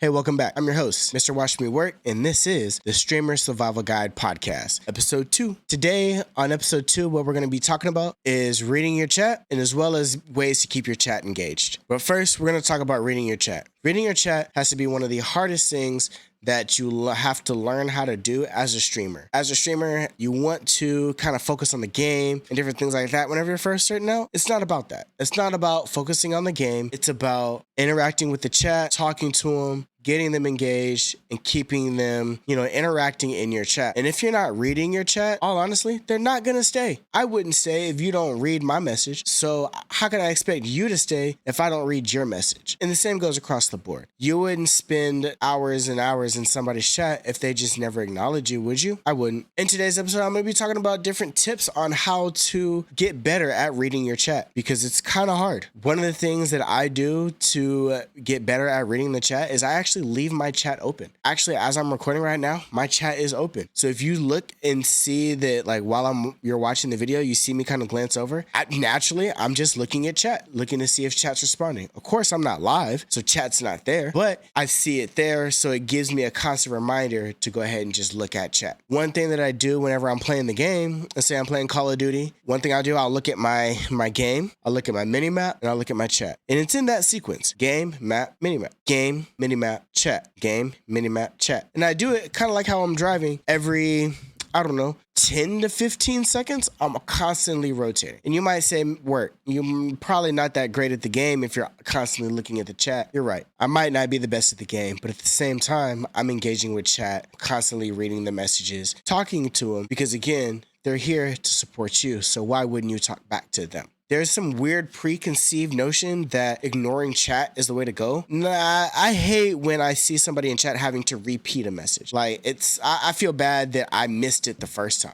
Hey, welcome back. I'm your host, Mr.WatchMeWork, and this is the Streamer Survival Guide Podcast, episode 2. Today, on episode 2, what we're going to be talking about is reading your chat and as well as ways to keep your chat engaged. But first, we're going to talk about reading your chat. Reading your chat has to be one of the hardest things that you have to learn how to do as a streamer. As a streamer, you want to kind of focus on the game and different things like that. Whenever you're first starting out, it's not about that. It's not about focusing on the game. It's about interacting with the chat, talking to them, getting them engaged, and keeping them, interacting in your chat. And if you're not reading your chat, all honestly, they're not going to stay. I wouldn't stay if you don't read my message. So how can I expect you to stay if I don't read your message? And the same goes across the board. You wouldn't spend hours and hours in somebody's chat if they just never acknowledge you, would you? I wouldn't. In today's episode, I'm going to be talking about different tips on how to get better at reading your chat because it's kind of hard. One of the things that I do to get better at reading the chat is I actually leave my chat open. Actually, as I'm recording right now, my chat is open. So if you look and see that, like while you're watching the video, you see me kind of glance over. Naturally, I'm just looking at chat, looking to see if chat's responding. Of course, I'm not live, so chat's not there, but I see it there, so it gives me a constant reminder to go ahead and just look at chat. One thing that I do whenever I'm playing the game, let's say I'm playing Call of Duty, one thing I'll do, I'll look at my game, I'll look at my mini map, and I'll look at my chat. And it's in that sequence: game, map, mini map, game, mini map, chat, game, mini map, chat. And I do it kind of like how I'm driving. Every 10 to 15 seconds, I'm constantly rotating. And you might say, work, you're probably not that great at the game if you're constantly looking at the chat. You're right. I might not be the best at the game, but at the same time, I'm engaging with chat, constantly reading the messages, talking to them, because again, they're here to support you. So why wouldn't you talk back to them? There's some weird preconceived notion that ignoring chat is the way to go. Nah, I hate when I see somebody in chat having to repeat a message. Like I feel bad that I missed it the first time,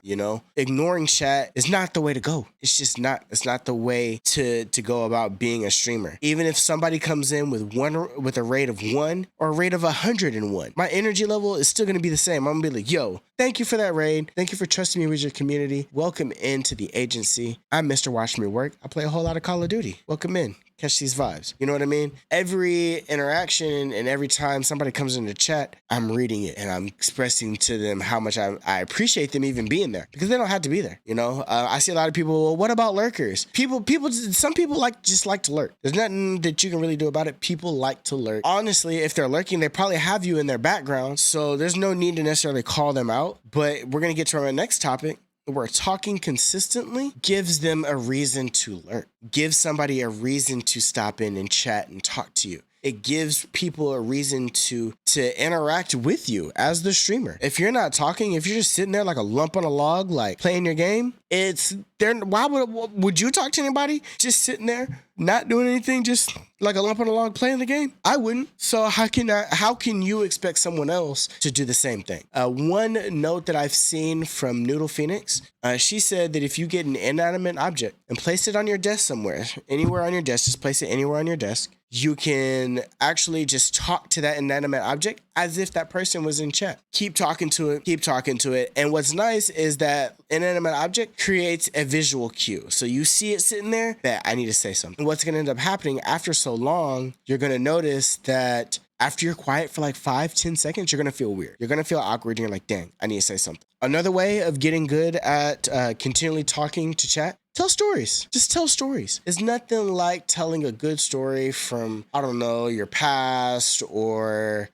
Ignoring chat is not the way to go. It's just not, it's not the way to go about being a streamer. Even if somebody comes in with a rate of 1 or a rate of 101, my energy level is still going to be the same. I'm going to be like, yo, thank you for that raid. Thank you for trusting me with your community. Welcome into the agency. I'm Mr.WatchMeWork. I play a whole lot of Call of Duty. Welcome in. Catch these vibes. You know what I mean? Every interaction and every time somebody comes into chat, I'm reading it and I'm expressing to them how much I appreciate them even being there, because they don't have to be there. I see a lot of people, well, what about lurkers? Some people just like to lurk. There's nothing that you can really do about it. People like to lurk. Honestly, if they're lurking, they probably have you in their background, so there's no need to necessarily call them out. But we're going to get to our next topic, where talking consistently gives them a reason to lurk. Gives somebody a reason to stop in and chat and talk to you. It gives people a reason to interact with you as the streamer. If you're not talking, if you're just sitting there like a lump on a log, like playing your game, why would you talk to anybody just sitting there, not doing anything, just like a lump on a log playing the game? I wouldn't. So how can you expect someone else to do the same thing? One note that I've seen from Noodle Phoenix, she said that if you get an inanimate object and place it on your desk somewhere, anywhere on your desk, just place it anywhere on your desk, you can actually just talk to that inanimate object as if that person was in chat. Keep talking to it. And what's nice is that inanimate object creates a visual cue. So you see it sitting there, that I need to say something. And what's going to end up happening after so long, you're going to notice that after you're quiet for like 5-10 seconds, you're going to feel weird. You're going to feel awkward. You're like, dang, I need to say something. Another way of getting good at continually talking to chat, tell stories. Just tell stories. It's nothing like telling a good story from, your past or,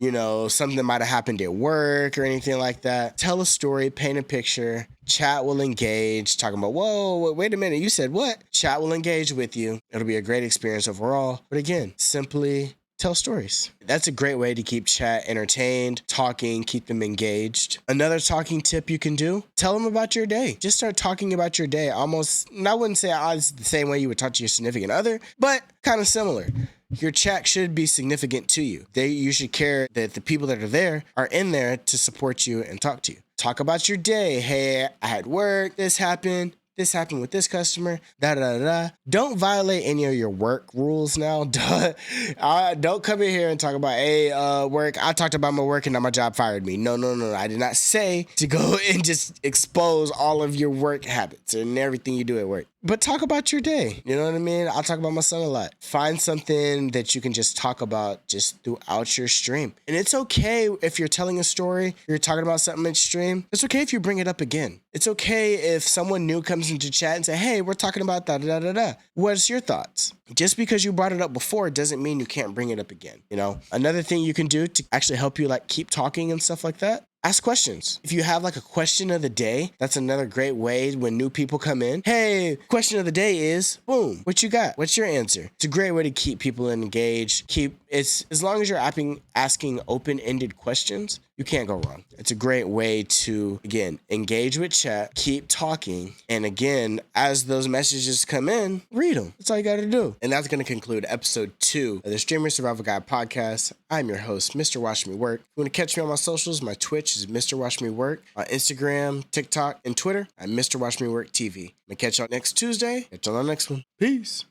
something that might have happened at work or anything like that. Tell a story, paint a picture. Chat will engage, talking about, whoa, wait a minute, you said what? Chat will engage with you. It'll be a great experience overall. But again, simply tell stories. That's a great way to keep chat entertained, talking, keep them engaged. Another talking tip you can do, tell them about your day. Just start talking about your day. Almost, I wouldn't say it's the same way you would talk to your significant other, but kind of similar. Your chat should be significant to you. You should care that the people that are there are in there to support you and talk to you. Talk about your day. Hey, I had work, this happened. this happened with this customer, da da da. Don't violate any of your work rules now. Don't come in here and talk about, hey, work. I talked about my work and now my job fired me. No. I did not say to go and just expose all of your work habits and everything you do at work. But talk about your day. You know what I mean? I'll talk about my son a lot. Find something that you can just talk about just throughout your stream. And it's okay if you're telling a story, you're talking about something in stream. It's okay if you bring it up again. It's okay if someone new comes into chat and say, hey, we're talking about da da da da. What's your thoughts? Just because you brought it up before doesn't mean you can't bring it up again. You know, another thing you can do to actually help you like keep talking and stuff like that. Ask questions. If you have like a question of the day, that's another great way when new people come in. Hey, question of the day is, boom, what you got? What's your answer? It's a great way to keep people engaged. It's as long as you're asking open-ended questions, you can't go wrong. It's a great way to, again, engage with chat, keep talking, and again, as those messages come in, read them. That's all you got to do. And that's going to conclude episode 2 of the Streamer Survival Guide podcast. I'm your host, Mr.WatchMeWork. If you want to catch me on my socials, my Twitch is Mr.WatchMeWork. On Instagram, TikTok, and Twitter, I'm Mr.WatchMeWork TV. I'm going to catch y'all next Tuesday. Catch y'all on the next one. Peace.